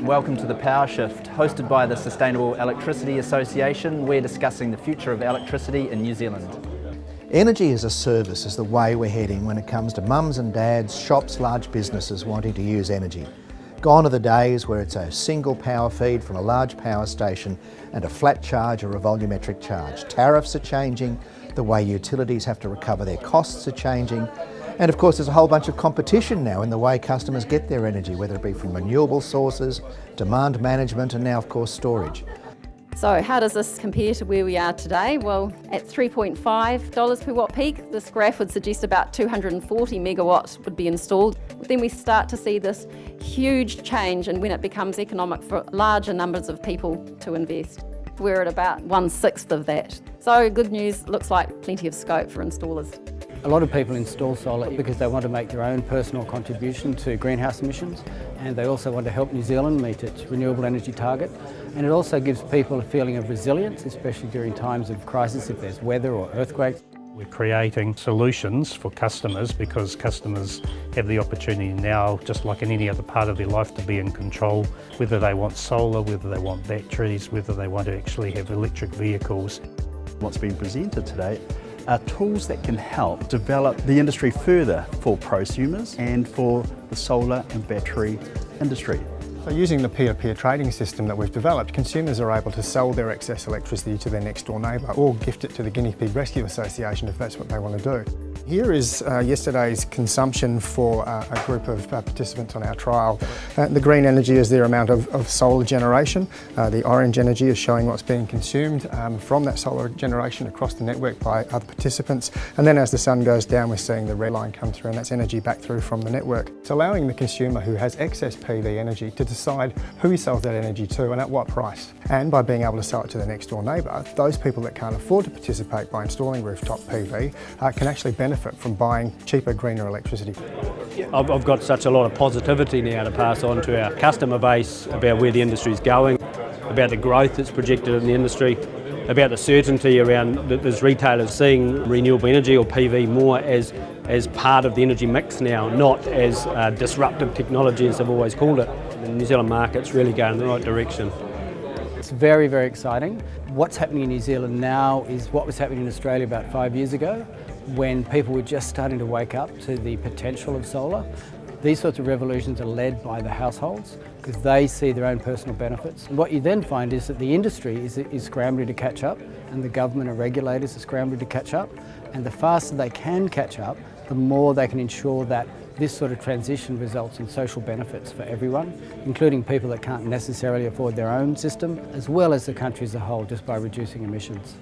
Welcome to the PowerShift, hosted by the Sustainable Electricity Association. We're discussing the future of electricity in New Zealand. Energy as a service is the way we're heading when it comes to mums and dads, shops, large businesses wanting to use energy. Gone are the days where it's a single power feed from a large power station and a flat charge or a volumetric charge. Tariffs are changing, the way utilities have to recover their costs are changing, and of course there's a whole bunch of competition now in the way customers get their energy, whether it be from renewable sources, demand management and now of course storage. So how does this compare to where we are today? Well, at $3.5 per watt peak, this graph would suggest about 240 megawatts would be installed. Then we start to see this huge change and when it becomes economic for larger numbers of people to invest. We're at about 1/6 of that. So good news, looks like plenty of scope for installers. A lot of people install solar because they want to make their own personal contribution to greenhouse emissions, and they also want to help New Zealand meet its renewable energy target. And it also gives people a feeling of resilience, especially during times of crisis, if there's weather or earthquakes. We're creating solutions for customers because customers have the opportunity now, just like in any other part of their life, to be in control, whether they want solar, whether they want batteries, whether they want to actually have electric vehicles. What's been presented today are tools that can help develop the industry further for prosumers and for the solar and battery industry. So using the peer-to-peer trading system that we've developed, consumers are able to sell their excess electricity to their next door neighbour or gift it to the Guinea Pig Rescue Association if that's what they want to do. Here is yesterday's consumption for a group of participants on our trial. The green energy is their amount of solar generation. The orange energy is showing what's being consumed from that solar generation across the network by other participants. And then as the sun goes down, we're seeing the red line come through, and that's energy back through from the network. It's allowing the consumer who has excess PV energy to decide who he sells that energy to and at what price. And by being able to sell it to the next door neighbour, those people that can't afford to participate by installing rooftop PV can actually benefit from buying cheaper, greener electricity. I've got such a lot of positivity now to pass on to our customer base about where the industry is going, about the growth that's projected in the industry, about the certainty around that there's retailers seeing renewable energy or PV more as part of the energy mix now, not as disruptive technology as they've always called it. The New Zealand market's really going in the right direction. It's very, very exciting. What's happening in New Zealand now is what was happening in Australia about 5 years ago, when people were just starting to wake up to the potential of solar. These sorts of revolutions are led by the households because they see their own personal benefits. And what you then find is that the industry is scrambling to catch up, and the government and regulators are scrambling to catch up. And the faster they can catch up, the more they can ensure that this sort of transition results in social benefits for everyone, including people that can't necessarily afford their own system, as well as the country as a whole, just by reducing emissions.